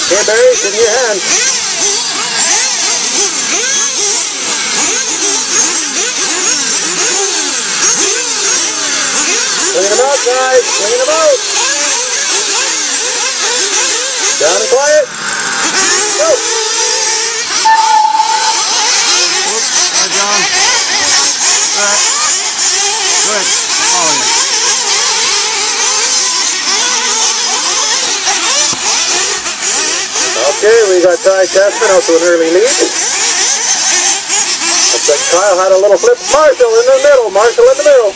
Okay, Barry, it's in your hand. Swinging them out, guys. Swinging them out. Down and quiet. Go. Oops, hi, John. Right. Good. Oh, yeah. Okay, we got Ty Chapman out to an early lead. Looks like Kyle had a little flip. Marshall in the middle. Marshall in the middle.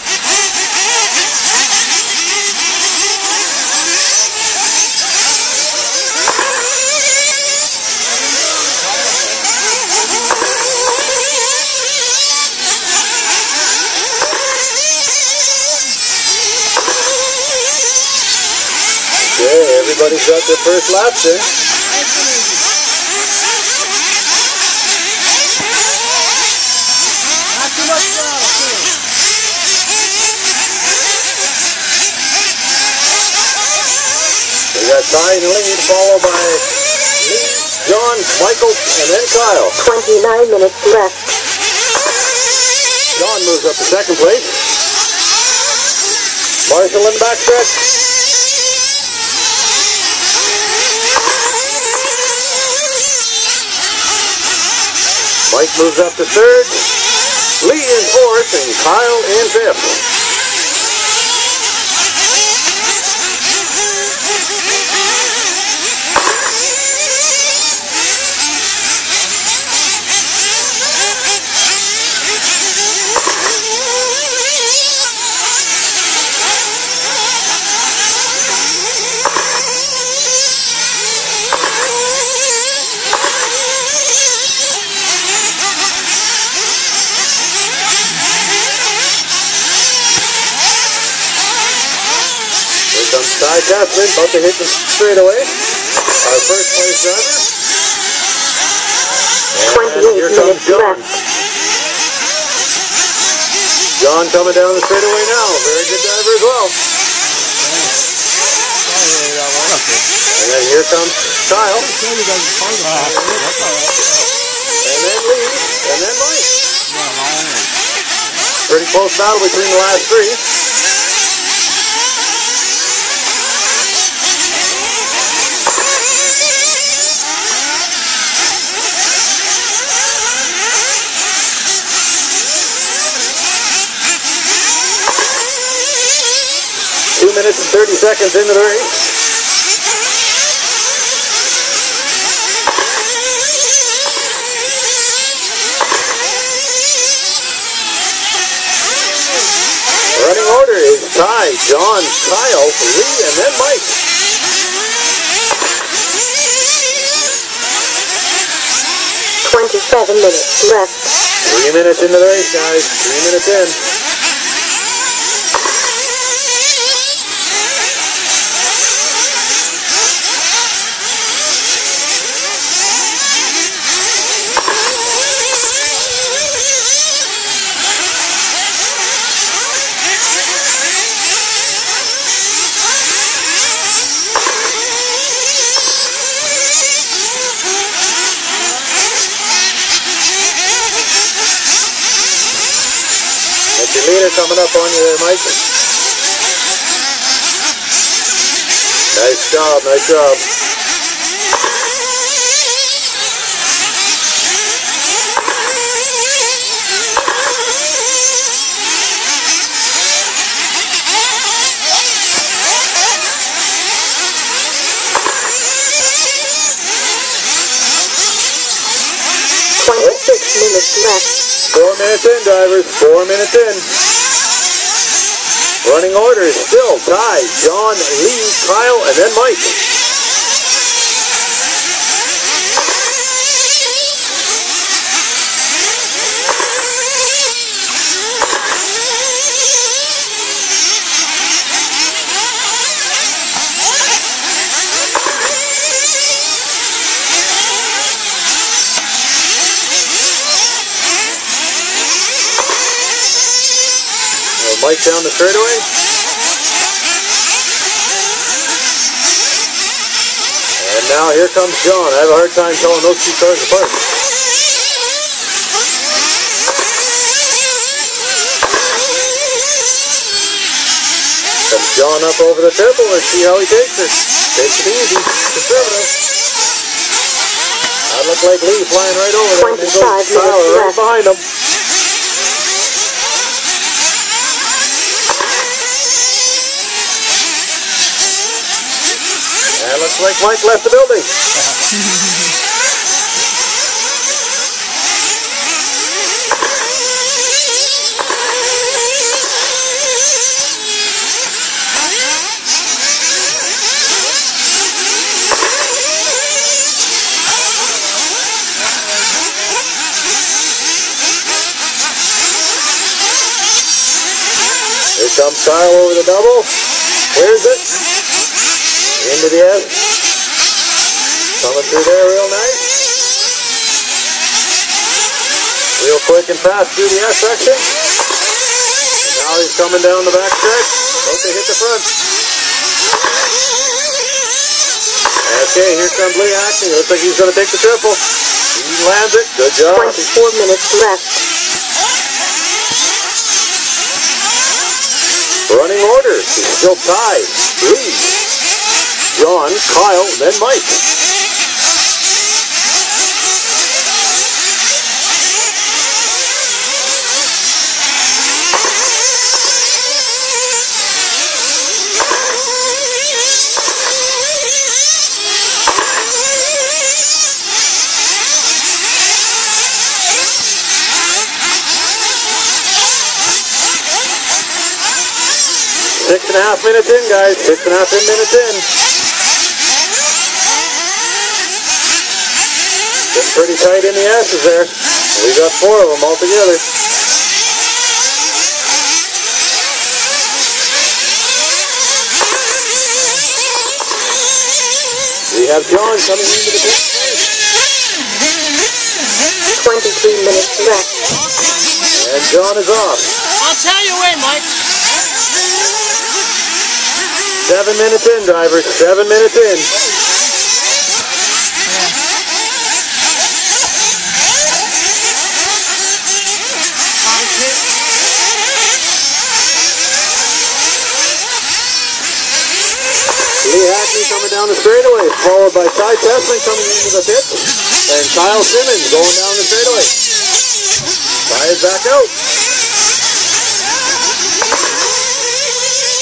Okay, everybody's got their first laps in. We got Ty in the lead, followed by Lee, John, Michael, and then Kyle. 29 minutes left. John moves up to second place. Marshall in the backstretch. Mike moves up to third. Lee in fourth, and Kyle in fifth. Ty Chapman about to hit the straightaway. Our first place driver. And here comes John. John coming down the straightaway now. Very good driver as well. And then here comes Kyle. And then Lee. And then Mike. Pretty close battle between the last three. Minutes and 30 seconds into the race. Running order is Ty, John, Kyle, Lee, and then Mike. $27 minutes left. 3 minutes into the race, guys. 3 minutes in. Your leader coming up on you there, Mike. Nice job, nice job. Minutes left. 4 minutes in, drivers. 4 minutes in. Running order is still Ty, John, Lee, Kyle, and then Mike. Mike down the straightaway. And now here comes John. I have a hard time telling those two cars apart. Comes John up over the triple. Let's see how he takes it. Takes it easy. Conservative. That looked like Lee flying right over there. And then goes Tyler right behind him. And it looks like Mike left the building. Here comes Kyle over the double. Here's it. Into the S. Coming through there real nice. Real quick and fast through the S section. And now he's coming down the back stretch. About to hit the front. Okay, here comes Lee Hackney. Looks like he's going to take the triple. He lands it. Good job. 24 minutes left. Running order. He's still tied. Lee, John, Kyle, then Mike. Six and a half minutes in, guys. 6.5 minutes in. Getting pretty tight in the S's there. We got 4 of them all together. We have John coming into the pit. 23 minutes left. And John is off. I'll tell you when, Mike. 7 minutes in, drivers. 7 minutes in. Lee Hackney coming down the straightaway, followed by Ty Tessman coming into the pit, and Kyle Simmons going down the straightaway. Ty is back out.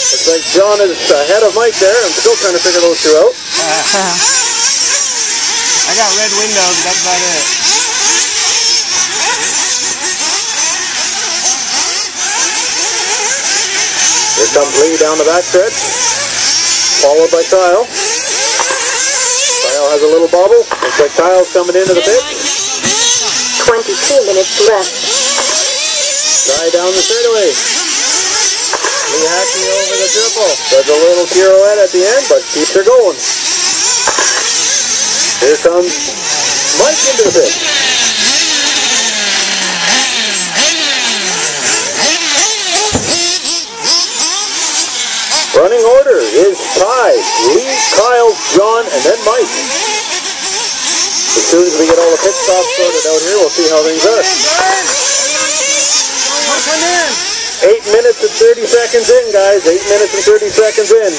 Looks like John is ahead of Mike there. I'm still trying to figure those two out. I got red windows, that's about it. Here comes Lee down the back stretch, followed by Kyle. Kyle has a little bobble. Looks like Kyle's coming into the pit. 22 minutes left. Ty down the straightaway. Lee Hackney over the triple. Does a little pirouette at the end, but keeps her going. Here comes Mike into the pit. Running order is Ty, Lee, Kyle, John, and then Mike. As soon as we get all the pit stops sorted out here, we'll see how things are. 8 minutes and 30 seconds in, guys. 8 minutes and 30 seconds in.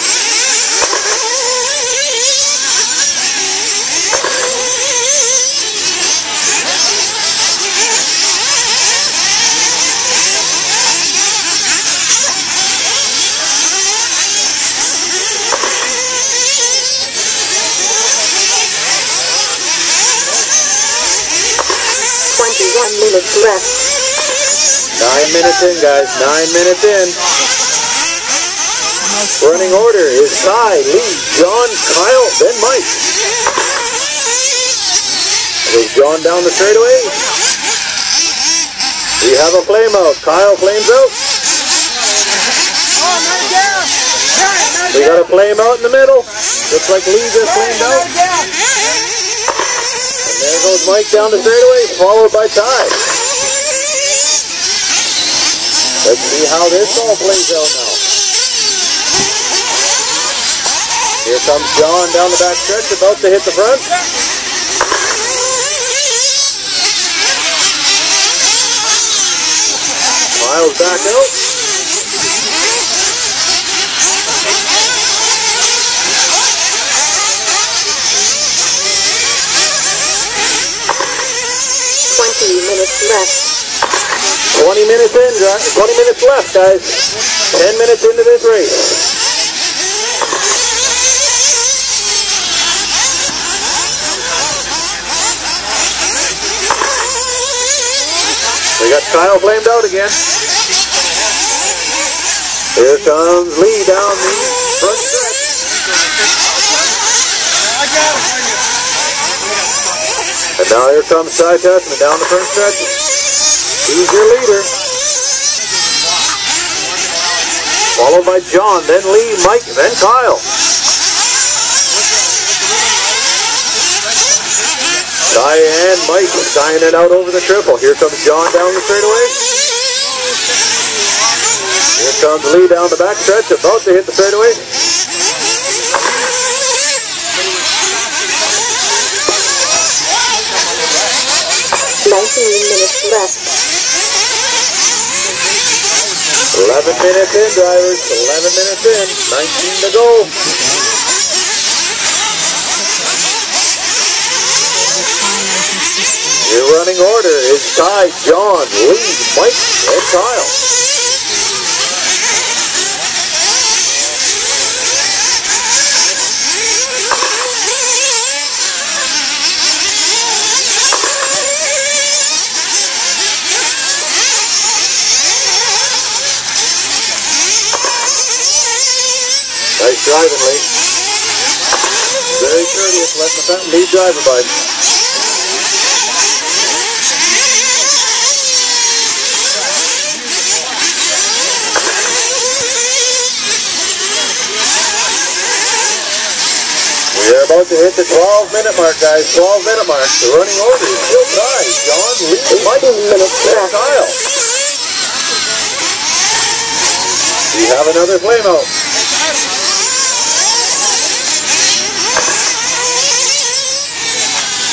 Minutes left. 9 minutes in, guys. 9 minutes in. Running order is Ty, Lee, John, Kyle, then Mike. There's John down the straightaway. We have a flame out. Kyle flames out. We got a flame out in the middle. Looks like Lee just flamed out. There goes Mike down the straightaway, followed by Ty. Let's see how this all plays out now. Here comes John down the back stretch, about to hit the front. Miles back out. Minutes left. 20 minutes in, 20 minutes left, guys. 10 minutes into this race. We got Kyle flamed out again. Here comes Lee down the front stretch. And now here comes Ty Tessman down the front stretch. He's your leader. Followed by John, then Lee, Mike, then Kyle. Ty and Mike skying it out over the triple. Here comes John down the straightaway. Here comes Lee down the back stretch, about to hit the straightaway. 19 minutes left. 11 minutes in, drivers. 11 minutes in. 19 to go. Your running order is Ty, John, Lee, Mike, and Kyle. Nice driving, Lee. Very courteous, letting the lead driver by. We are about to hit the 12-minute mark, guys. 12-minute mark. The running order is still Ty, John, Lee, Mike, and Kyle. We have another flame out.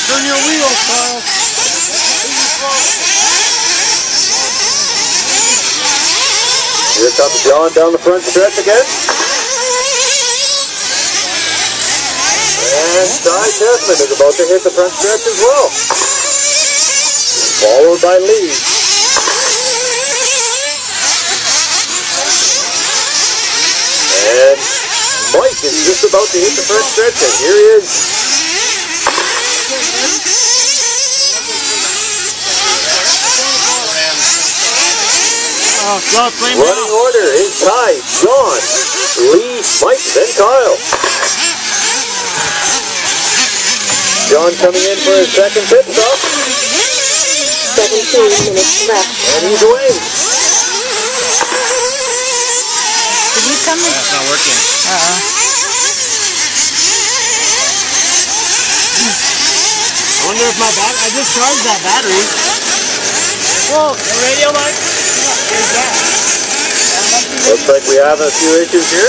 Turn your wheels, Kyle. Here comes John down the front stretch again. And Ty Tessman is about to hit the front stretch as well. Followed by Lee. And Mike is just about to hit the front stretch, and here he is. Running order is Ty, John, Lee, Mike, then Kyle. John coming in for his second pit stop. 17 minutes left. And he's away. Did you come in? It's not working. I wonder if my battery, I just charged that battery. Whoa, the radio light? Here's that. Looks like we have a few issues here.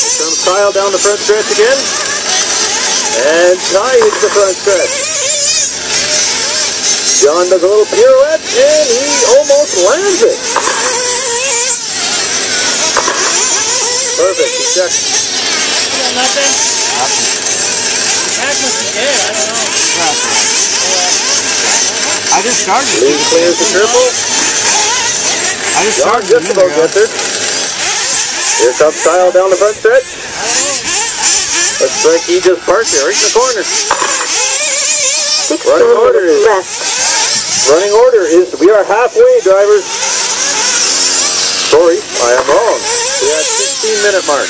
Here comes Kyle down the front stretch again. And Ty hits the front stretch. John does a little pirouette, and he almost lands it. Perfect, he checked. You got nothing? The pack must be dead, I don't know. I just charged it. Lee clears the triple. I just John charged it. just about gets it. Here comes Kyle down the front stretch. Looks like he just parked there right in the corner. 16 Running order minutes is left. Running order is we are halfway, drivers. Sorry, I am wrong. We're at 16-minute mark.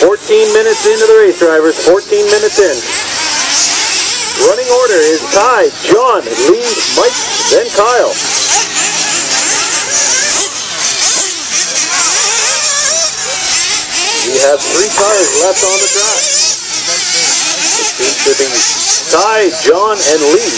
14 minutes into the race, drivers. 14 minutes in. Running order is Ty, John, Lee, Mike, then Kyle. We have 3 cars left on the track. It seems to be Ty, John, and Lee.